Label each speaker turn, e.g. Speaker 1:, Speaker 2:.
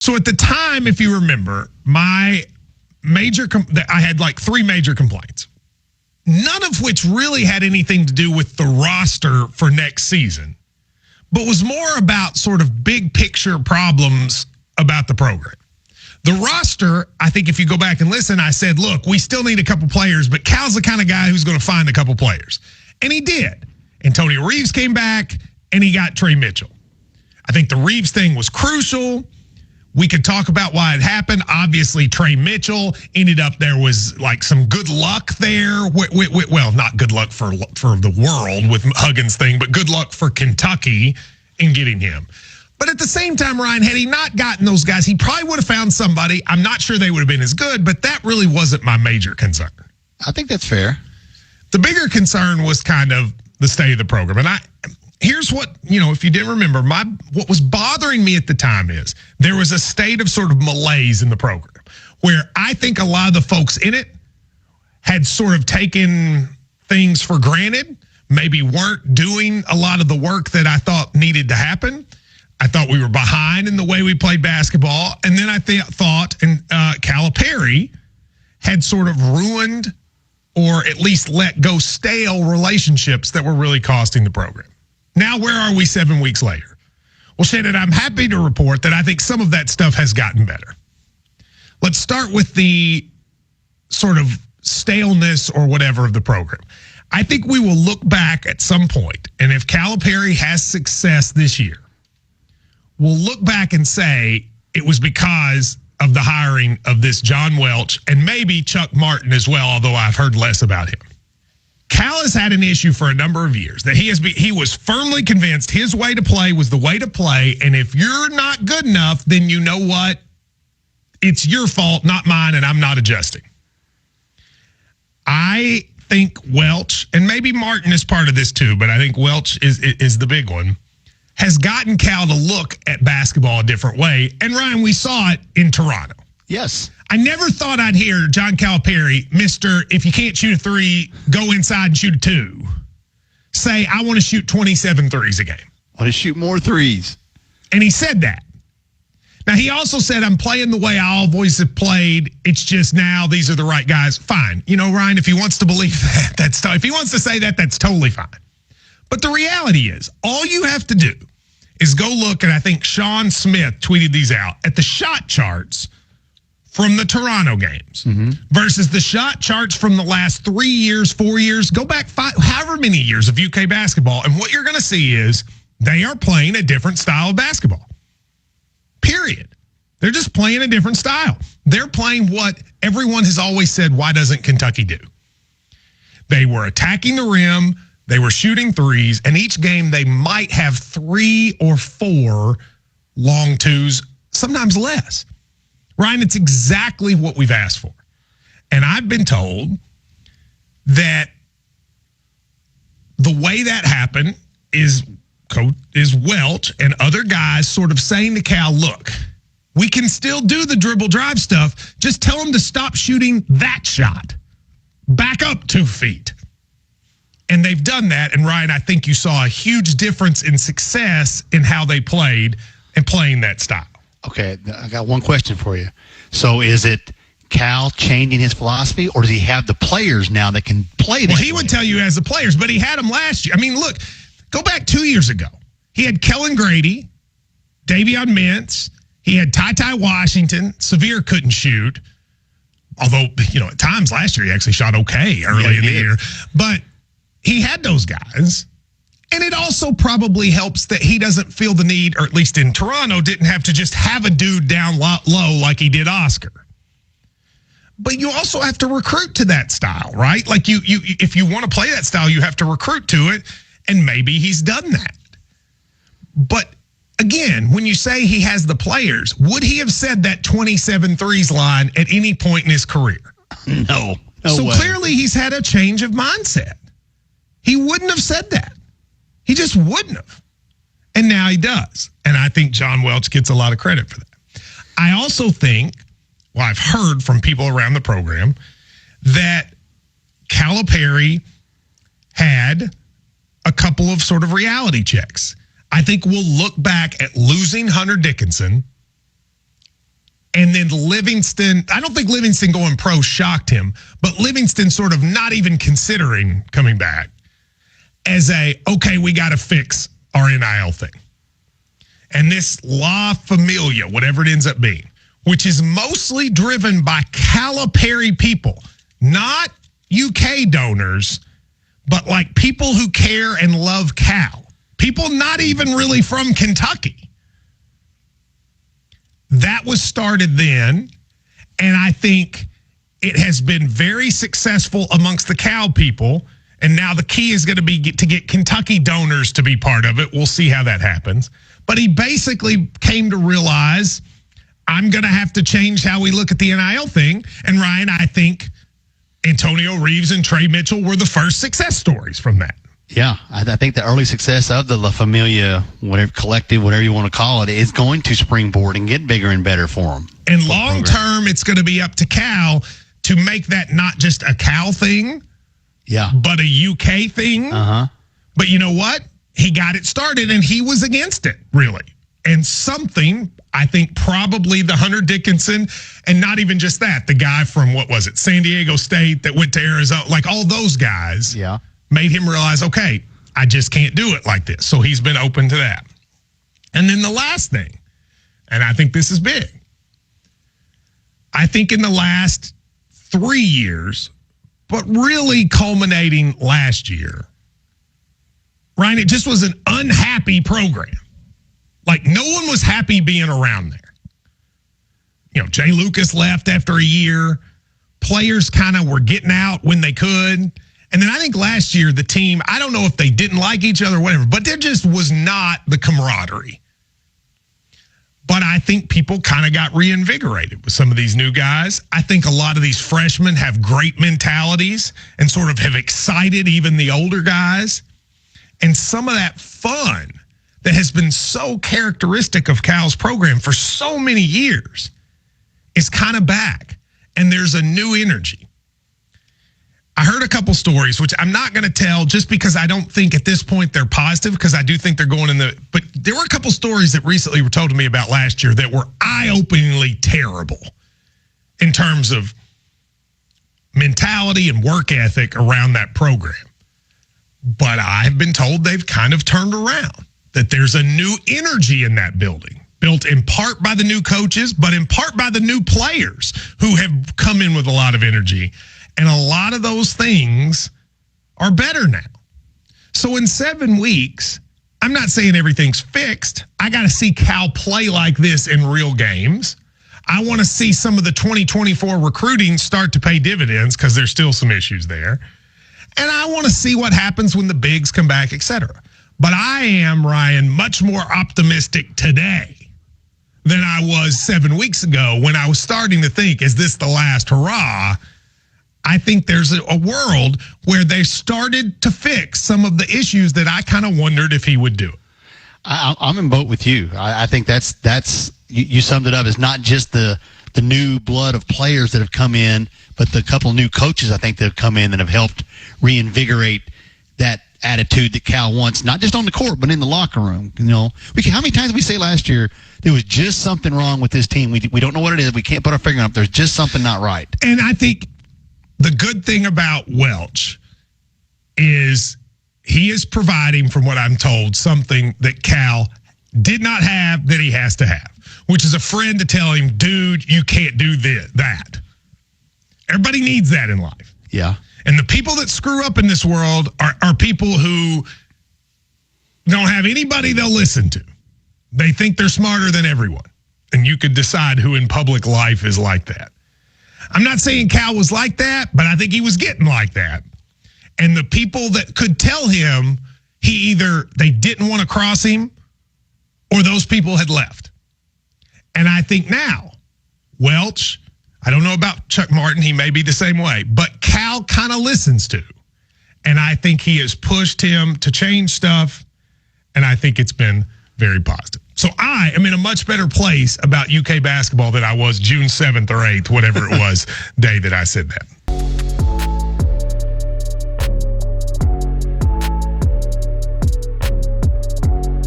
Speaker 1: So at the time, if you remember, I had like 3 major complaints, none of which really had anything to do with the roster for next season, but was more about sort of big picture problems about the program. The roster, I think if you go back and listen, I said, look, we still need a couple players, but Cal's the kind of guy who's going to find a couple players. And he did. Antonio Reeves came back, and he got Tre Mitchell. I think the Reeves thing was crucial. We could talk about why it happened. Obviously, Tre Mitchell ended up, there was like some good luck there. Well, not good luck for the world with Huggins thing, but good luck for Kentucky in getting him. But at the same time, Ryan, had he not gotten those guys, he probably would have found somebody. I'm not sure they would have been as good, but that really wasn't my major concern.
Speaker 2: I think that's fair.
Speaker 1: The bigger concern was kind of the state of the program. And here's what, if you didn't remember, what was bothering me at the time is there was a state of sort of malaise in the program where I think a lot of the folks in it had sort of taken things for granted, maybe weren't doing a lot of the work that I thought needed to happen. I thought we were behind in the way we played basketball. And then I thought Calipari had sort of ruined or at least let go stale relationships that were really costing the program. Now, where are we 7 weeks later? Well, Shannon, I'm happy to report that I think some of that stuff has gotten better. Let's start with the sort of staleness or whatever of the program. I think we will look back at some point, and if Calipari has success this year, we'll look back and say it was because of the hiring of this John Welch and maybe Chuck Martin as well, although I've heard less about him. Cal has had an issue for a number of years that he was firmly convinced his way to play was the way to play, and if you're not good enough, then you know what? It's your fault, not mine, and I'm not adjusting. I think Welch, and maybe Martin is part of this too, but I think Welch is the big one, has gotten Cal to look at basketball a different way. And Ryan, we saw it in Toronto.
Speaker 2: Yes.
Speaker 1: I never thought I'd hear John Calipari, Mr. If you can't shoot a 3, go inside and shoot a 2, say, I want to shoot 27 threes a game.
Speaker 2: I want to shoot more threes.
Speaker 1: And he said that. Now, he also said, I'm playing the way I always have played. It's just now these are the right guys. Fine. Ryan, if he wants to believe that, if he wants to say that, that's totally fine. But the reality is, all you have to do is go look, and I think Sean Smith tweeted these out, at the shot charts from the Toronto games versus the shot charts from the last 3 years, 4 years, go back however many years of UK basketball. And what you're going to see is they are playing a different style of basketball. Period. They're just playing a different style. They're playing what everyone has always said, why doesn't Kentucky do? They were attacking the rim. They were shooting threes, and each game they might have 3 or 4 long twos, sometimes less. Ryan, it's exactly what we've asked for. And I've been told that the way that happened is Welch and other guys sort of saying to Cal, look, we can still do the dribble drive stuff. Just tell them to stop shooting that shot. Back up 2 feet. And they've done that. And Ryan, I think you saw a huge difference in success in how they played and playing that style.
Speaker 2: Okay, I got one question for you. So is it Cal changing his philosophy, or does he have the players now that can play that?
Speaker 1: Well, he would tell you as the players, but he had them last year. I mean, look, go back 2 years ago. He had Kellen Grady, Davion Mintz. He had Ty Washington. Severe couldn't shoot. Although, at times last year he actually shot okay early in the year. But he had those guys. And it also probably helps that he doesn't feel the need, or at least in Toronto, didn't have to just have a dude down low like he did Oscar. But you also have to recruit to that style, right? Like if you want to play that style, you have to recruit to it. And maybe he's done that. But again, when you say he has the players, would he have said that 27 threes line at any point in his career?
Speaker 2: No
Speaker 1: So
Speaker 2: way.
Speaker 1: Clearly he's had a change of mindset. He wouldn't have said that. He just wouldn't have. And now he does. And I think John Welch gets a lot of credit for that. I also think, I've heard from people around the program that Calipari had a couple of sort of reality checks. I think we'll look back at losing Hunter Dickinson And then Livingston, I don't think Livingston going pro shocked him, but Livingston sort of not even considering coming back as okay, we got to fix our NIL thing. And this La Familia, whatever it ends up being, which is mostly driven by Calipari people, not UK donors, but like people who care and love Cal. People not even really from Kentucky. That was started then, and I think it has been very successful amongst the Cal people, and now the key is going to be to get Kentucky donors to be part of it. We'll see how that happens. But he basically came to realize, I'm going to have to change how we look at the NIL thing. And Ryan, I think Antonio Reeves and Tre Mitchell were the first success stories from that.
Speaker 2: Yeah, I think the early success of the La Familia, whatever collective, whatever you want to call it, is going to springboard and get bigger and better for them.
Speaker 1: And long term, it's going to be up to Cal to make that not just a Cal thing, but a UK thing. But you know what? He got it started, and he was against it, really. And something, I think probably the Hunter Dickinson, and not even just that, the guy from, San Diego State that went to Arizona, like all those guys. Made him realize, okay, I just can't do it like this. So he's been open to that. And then the last thing, and I think this is big. I think in the last 3 years, but really culminating last year, Ryan, it just was an unhappy program. Like no one was happy being around there. You know, Jay Lucas left after a year. Players kind of were getting out when they could. And then I think last year, the team, I don't know if they didn't like each other or whatever, but there just was not the camaraderie. But I think people kind of got reinvigorated with some of these new guys. I think a lot of these freshmen have great mentalities and sort of have excited even the older guys. And some of that fun that has been so characteristic of Cal's program for so many years is kind of back. And there's a new energy. I heard a couple stories, which I'm not going to tell just because I don't think at this point they're positive, because I do think they're going but there were a couple stories that recently were told to me about last year that were eye-openingly terrible in terms of mentality and work ethic around that program. But I've been told they've kind of turned around, that there's a new energy in that building, built in part by the new coaches, but in part by the new players who have come in with a lot of energy. And a lot of those things are better now. So in 7 weeks, I'm not saying everything's fixed. I got to see Cal play like this in real games. I want to see some of the 2024 recruiting start to pay dividends because there's still some issues there. And I want to see what happens when the bigs come back, et cetera. But I am, Ryan, much more optimistic today than I was 7 weeks ago when I was starting to think, is this the last hurrah? I think there's a world where they started to fix some of the issues that I kind of wondered if he would do.
Speaker 2: I'm in boat with you. I think that's you summed it up. It's not just the new blood of players that have come in, but the couple new coaches I think that have come in that have helped reinvigorate that attitude that Cal wants, not just on the court, but in the locker room. You know, how many times did we say last year there was just something wrong with this team? We don't know what it is. We can't put our finger on it. There's just something not right.
Speaker 1: And I think the good thing about Welch is he is providing, from what I'm told, something that Cal did not have that he has to have, which is a friend to tell him, dude, you can't do that. Everybody needs that in life.
Speaker 2: Yeah.
Speaker 1: And the people that screw up in this world are people who don't have anybody they'll listen to. They think they're smarter than everyone. And you could decide who in public life is like that. I'm not saying Cal was like that, but I think he was getting like that. And the people that could tell him, they didn't want to cross him, or those people had left. And I think now, Welch, I don't know about Chuck Martin, he may be the same way, but Cal kind of listens to. And I think he has pushed him to change stuff, and I think it's been very positive. So I am in a much better place about UK basketball than I was June 7th or 8th, whatever it was, day that I said that.